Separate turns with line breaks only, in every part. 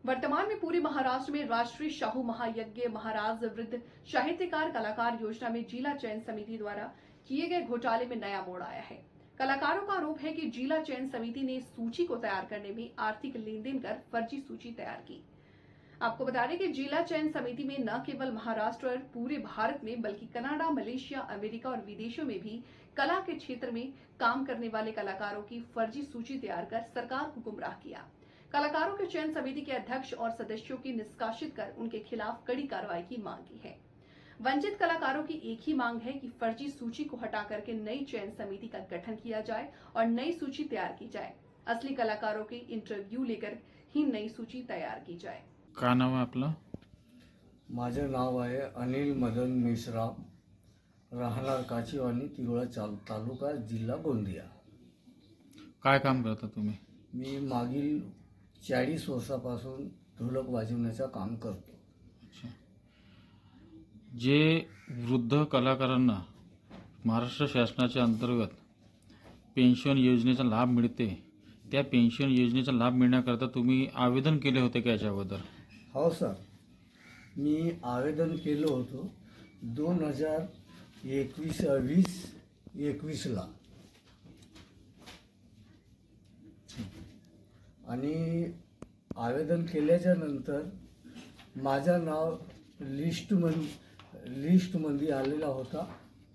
वर्तमान में पूरे महाराष्ट्र में राष्ट्रीय शाहू महायज्ञ महाराज वृद्ध साहित्यकार कलाकार योजना में जिला चयन समिति द्वारा किए गए घोटाले में नया मोड़ आया है। कलाकारों का आरोप है कि जिला चयन समिति ने सूची को तैयार करने में आर्थिक लेन देन कर फर्जी सूची तैयार की। आपको बता दें कि जिला चयन समिति में न केवल महाराष्ट्र और पूरे भारत में बल्कि कनाडा, मलेशिया, अमेरिका और विदेशों में भी कला के क्षेत्र में काम करने वाले कलाकारों की फर्जी सूची तैयार कर सरकार को गुमराह किया। कलाकारों के चयन समिति के अध्यक्ष और सदस्यों की निष्कासित कर उनके खिलाफ कड़ी कार्रवाई की मांग की है। वंचित कलाकारों की एक ही मांग है कि फर्जी सूची को हटा करके नई चयन समिति का गठन किया जाए और नई सूची तैयार की जाए। असली कलाकारों के इंटरव्यू लेकर ही नई सूची तैयार की जाए।
काय नाव आहे आपलं?
माझे नाव आहे अनिल मदन मेश्राम, राहणार काचेवानी, तिरोळा तालुका, जिल्हा गोंदिया।
काय काम करता तुम्ही?
मी मागील 40 वर्षापासून ढोलक वाजवण्याचं काम करतो।
अच्छा. जे वृद्ध कलाकारांना महाराष्ट्र शासनाच्या अंतर्गत पेन्शन योजनेचा लाभ मिळते, त्या पेन्शन योजनेचा लाभ मिळण्याकरता तुम्ही आवेदन केले होते का याच्याबद्दल?
हो सर, मी आवेदन केलं होतं 2021 ला आणि आवेदन केल्याच्या नंतर माझं नाव लिस्टमध्ये आलेला होता।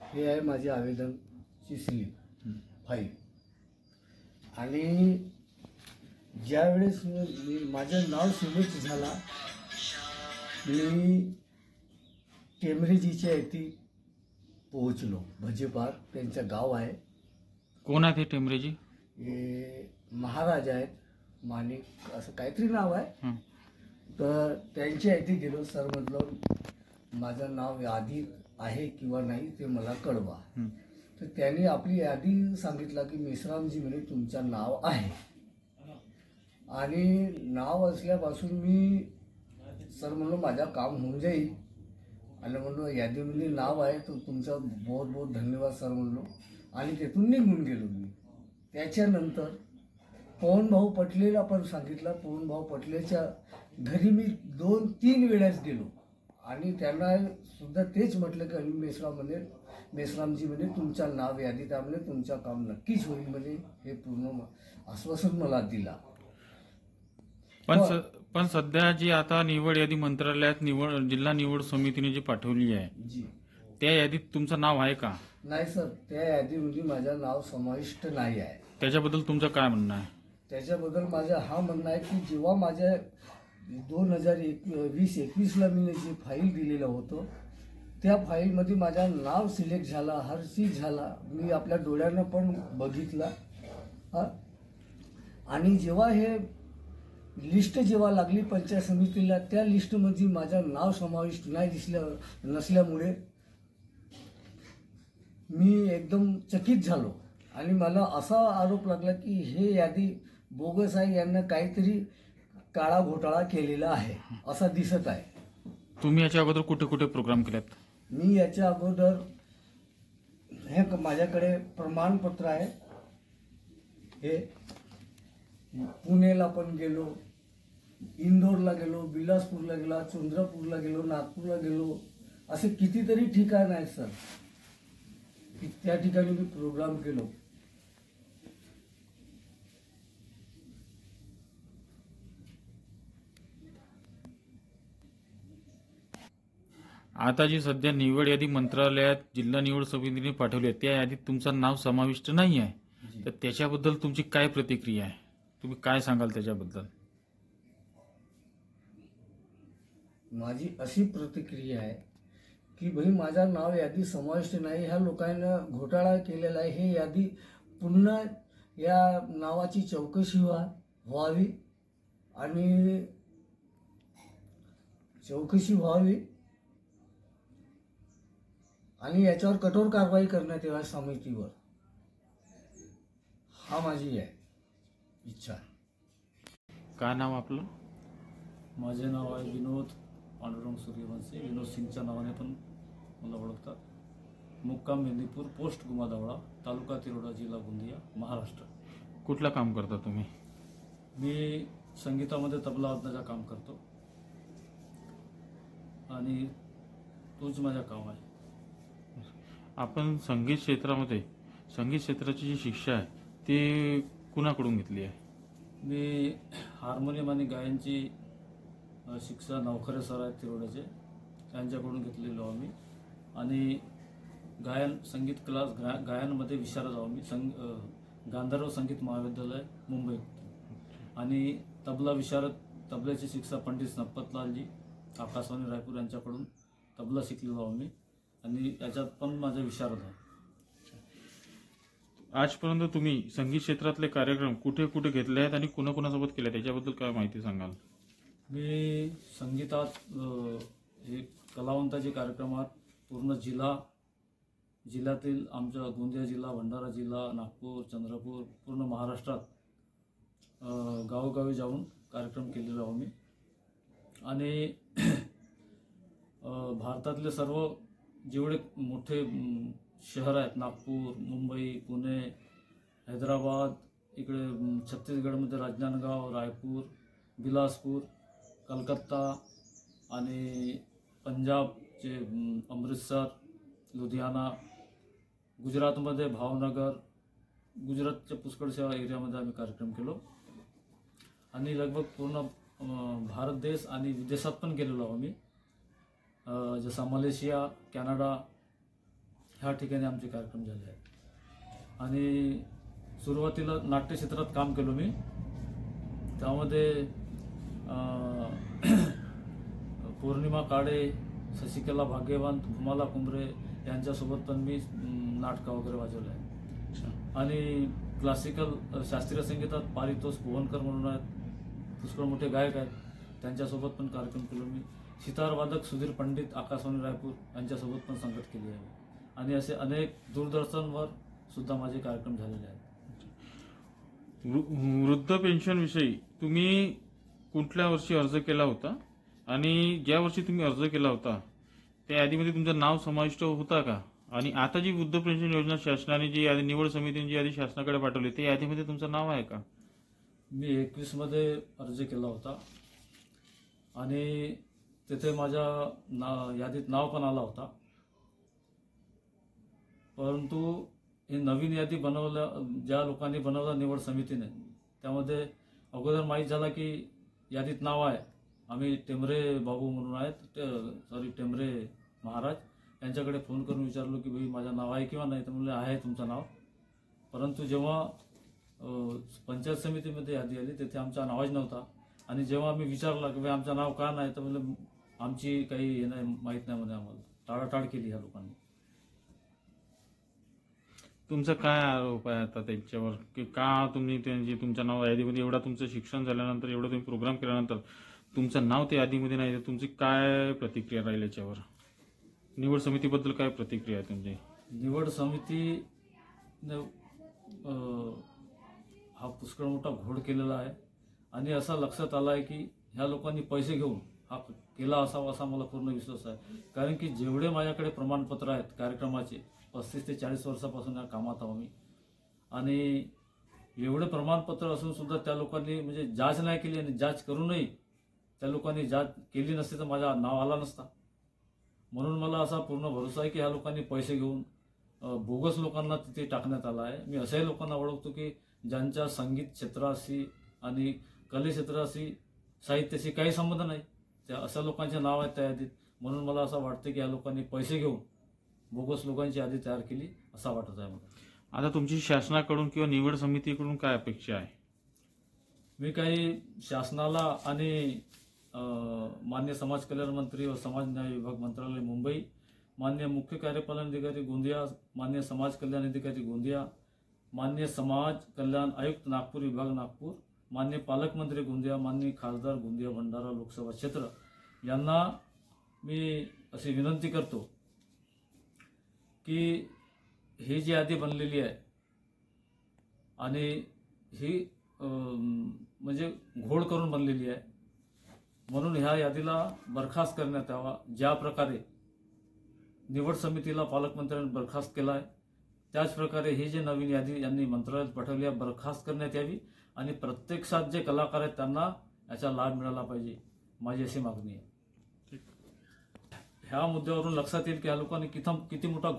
हे आहे माझे आवेदनची स्लिप फाईल। आणि ज्यावेळेस माझं नाव सिलेक्ट झाला, मी टेमरेजीच्या येथे पोहोचलो। भजेपार त्यांचं गाव आहे।
कोण आहे ते टेमरेजी?
हे महाराज आहेत, माणिक असं काहीतरी नाव आहे। तर त्यांच्या येथे गेलो। सर म्हटलं माझं नाव यादीत आहे किंवा नाही ते मला कळवा। तर त्यांनी आपली यादी सांगितलं की मेश्रामजी म्हणे तुमचं नाव आहे। आणि नाव असल्यापासून मी सर म्हणलो माझं काम होऊन जाईल आणि म्हणलो यादीमध्ये नाव आहे तर तुमचा बहुत बहुत धन्यवाद सर म्हणलो आणि तिथून निघून गेलो मी। त्याच्यानंतर पवनभाऊ पटलेला पण सांगितलं। पवनभाऊ पटलेच्या घरी मी 2-3 वेळेस गेलो आणि त्यांना सुद्धा तेच म्हटलं की अनिल मेश्रामजी म्हणे तुमचं नाव यादीत आहे म्हणे, तुमचं काम नक्कीच होईल म्हणे, हे पूर्ण आश्वासन मला दिला।
पण सध्या जी आता निवड यादी मंत्रालयात जिल्हा निवड समितीने जी पाठवली आहे
जी,
त्या यादीत तुमचं नाव आहे का?
नाही सर, त्या यादीमध्ये माझं नाव समाविष्ट नाही आहे।
त्याच्याबद्दल तुमचं काय म्हणणं आहे?
त्याच्याबद्दल माझं हा म्हणणं आहे की जेव्हा माझ्या 2020-21 ला मी जी फाईल दिलेलं होतं त्या फाईलमध्ये माझं नाव सिलेक्ट झाला, हर चीज झाला, मी आपल्या डोळ्यानं पण बघितला। आणि जेव्हा हे लिस्ट जेव्हा लागली पंचायत समितीला, त्या लिस्टमध्ये माझं नाव समाविष्ट नसल्यामुळे मी एकदम चकित झालो आणि मला असा आरोप लागला की हे यादी बोगस आहे, यांना काहीतरी काळा घोटाळा केलेला आहे असं दिसत आहे।
तुम्ही याच्या अगोदर कुठे कुठे प्रोग्राम केलेत?
मी याच्या अगोदर हे माझ्याकडे प्रमाणपत्र आहे। हे पुणेला पण गेलो, इंदोरला गेलो, बिलासपूरला गेलो, चंद्रपूरला गेलो, नागपूरला गेलो, असे कितीतरी ठिकाण आहेत सर की त्या ठिकाणी मी प्रोग्राम केलो।
आता जी सध्या निवड यादी मंत्रालयात जिल्हा निवड समितीने पाठवली आहे त्या यादीत तुमचं नाव समाविष्ट नाही आहे, तर त्याच्याबद्दल तुमची काय प्रतिक्रिया आहे? तुम्ही काय सांगाल त्याच्याबद्दल?
माझी अशी प्रतिक्रिया आहे की भाई माझं नाव यादी समाविष्ट नाही, ह्या लोकांना घोटाळा केलेला आहे। हे यादी पुन्हा या नावाची चौकशी व्हावी आणि याच्यावर कठोर कारवाई करण्यात यावी समितीवर, हा माझी आहे इच्छा।
काय नाव आपलं?
माझे नाव आहे विनोद पांडुरंग सूर्यवंशी, विनोद सिंगच्या नावाने पण मला ओळखतात। मुक्काम मेदिनीपूर, पोस्ट गुमादावळा, तालुका तिरोडा, जिल्हा गोंदिया, महाराष्ट्र।
कुठलं काम करता तुम्ही?
मी संगीतामध्ये तबला वादनाचं काम करतो आणि तोच माझं काम आहे.
आपण संगीत क्षेत्राची जी शिक्षा आहे ती कुणाकडून घेतली आहे?
मी हार्मोनियम आणि गायनची शिक्षा नवखरे सर आहेत तिरोड्याचे, त्यांच्याकडून घेतलेलो आहो मी. आणि संगीत क्लास गायनमध्ये विशारद आहो मी. गांधर्व संगीत महाविद्यालय मुंबई. आणि तबला विशारद, तबल्याची शिक्षा पंडित संपतलालजी आकाशवाणी रायपूर यांच्याकडून तबला शिकलेलो आहो मी. आणि याच्यात पण माझं विशारद आहे.
आजपर्यंत तुम्ही संगीत क्षेत्रातले कार्यक्रम कुठे कुठे घेतले आहेत आणि कुणाकुणासोबत केले त्याच्याबद्दल काय माहिती सांगाल?
मी संगीतात हे कलावंताचे कार्यक्रमात पूर्ण जिल्ह्यातील आमच्या गोंदिया जिल्हा, भंडारा जिल्हा, नागपूर, चंद्रपूर, पूर्ण महाराष्ट्रात गावोगावी जाऊन कार्यक्रम केलेले आहो मी. आणि भारतातले सर्व जेवढे मोठे शहर आहेत, नागपूर, मुंबई, पुणे, हैदराबाद, इकडे छत्तीसगडमध्ये राजनांदगाव, रायपूर, बिलासपूर, कलकत्ता आणि पंजाबचे अमृतसर, लुधियाना, गुजरातमध्ये भावनगर, गुजरातच्या पुष्कळशा एरियामध्ये आम्ही कार्यक्रम केलो. आणि लगभग पूर्ण भारत देश आणि विदेशात पण गेलेलो आहो मी. जसा मलेशिया, कॅनडा ह्या ठिकाणी आमचे कार्यक्रम झाले आहेत. आणि सुरुवातीला नाट्य क्षेत्रात काम केलो मी. त्यामध्ये पौर्णिमा काळे, शशिकला भाग्यवंत, भूमाला कुंभरे यांच्यासोबत पण मी नाटकं वगैरे वाजवले आहे. आणि क्लासिकल शास्त्रीय संगीतात पारितोष भुवनकर म्हणून आहेत, पुष्कळ मोठे गायक आहेत, त्यांच्यासोबत पण कार्यक्रम केलो मी. सितारवादक सुधीर पंडित आकाशवाणी रायपूर यांच्यासोबत पण संगत केली आहे. आणि असे अनेक दूरदर्शनवर सुद्धा माझे कार्यक्रम झालेले आहेत.
वृद्ध पेन्शन विषयी तुम्ही कुठल्या वर्षी अर्ज केला होता आणि ज्या वर्षी तुम्ही अर्ज केला होता त्या यादीमध्ये तुमचं नाव समाविष्ट होता का? आणि आता जी वृद्ध पेन्शन योजना शासनाने जी यादी, निवड समितीने जी यादी शासनाकडे पाठवली त्या यादीमध्ये तुमचं नाव आहे का?
मी 21 मध्ये अर्ज केला होता आणि तिथे माझ्या यादीत नाव पण आला होता. परंतु ही नवीन यादी ज्या लोकांनी बनवला निवड समितीने, त्यामध्ये अगोदर माहीत झाला की यादीत नाव आहे. आम्ही टेंबरे बाबू म्हणून आहेत, टेंबरे महाराज यांच्याकडे फोन करून विचारलो की भाई माझं नाव आहे किंवा नाही, तर म्हणले आहे तुमचं नाव. परंतु जेव्हा पंचायत समितीमध्ये यादी आली तिथे आमचा नावच नव्हता. आणि जेव्हा आम्ही विचारलं की भाई आमचं नाव का नाही, तर म्हणले आमची काही हे नाही, माहीत नाही म्हणे आम्हाला. टाळाटाळ केली ह्या लोकांनी.
तुमचा काय आरोप आहे आता त्यांच्यावर की का तुम्ही त्यांची तुमच्या नाव यादीमध्ये, एवढा तुमचं शिक्षण झाल्यानंतर, एवढं तुम्ही प्रोग्राम केल्यानंतर तुमचं नाव त्या यादीमध्ये नाही, तर तुमची काय प्रतिक्रिया राहील याच्यावर? निवड समितीबद्दल काय प्रतिक्रिया आहे तुमची?
निवड समितीने हा पुष्कळ मोठा घोळ केलेला आहे. आणि असा लक्षात आला आहे की ह्या लोकांनी पैसे घेऊन हा केला असावा असा मला पूर्ण विश्वास आहे. कारण की जेवढे माझ्याकडे प्रमाणपत्र आहेत कार्यक्रमाचे, 35 ते 40 वर्षापासून या कामात आहो मी. आणि एवढे प्रमाणपत्र असून सुद्धा त्या लोकांनी म्हणजे जाच नाही केली. आणि जाच करूनही त्या लोकांनी जाच केली नसती तर माझं नाव आला नसता. म्हणून मला असा पूर्ण भरोसा आहे की ह्या लोकांनी पैसे घेऊन बोगस लोकांना तिथे टाकण्यात आला आहे. मी अशाही लोकांना ओळखतो की ज्यांच्या संगीत क्षेत्राशी आणि कले क्षेत्राशी, साहित्याशी काही संबंध नाही, त्या अशा लोकांचे नाव आहेत त्या यादीत. म्हणून मला असं वाटतं की या लोकांनी पैसे घेऊन बोगस लोकांची यादी तयार केली असं वाटत आहे मला.
आता तुमची शासनाकडून किंवा निवड समितीकडून काय अपेक्षा आहे?
मी काही शासनाला आणि मान्य समाज कल्याण मंत्री व समाज न्याय विभाग मंत्रालय मुंबई, मान्य मुख्य कार्यपालन अधिकारी गोंदिया, मान्य समाज कल्याण अधिकारी गोंदिया, मान्य समाज कल्याण आयुक्त नागपूर विभाग नागपूर, मान्य पालकमंत्री गोंदिया, मान्य खासदार गोंदिया भंडारा लोकसभा क्षेत्र यांना मी अशी विनंती करतो की ही जी यादी बनलेली आहे आणि ही म्हणजे घोळ करून बनलेली आहे, म्हणून ह्या यादीला बरखास्त करण्यात यावा. ज्या प्रकारे निवड समितीला पालकमंत्र्यांनी बरखास्त केला आहे त्याच प्रकारे ही जी नवीन यादी यांनी मंत्रालयात पाठवली आहे बरखास्त करण्यात यावी. आणि प्रत्यक्षात जे कलाकार आहेत त्यांना याचा लाभ मिळाला पाहिजे, माझी अशी मागणी आहे. ह्या मुद्द्यावरून लक्षात येईल की ह्या लोकांनी किती मोठा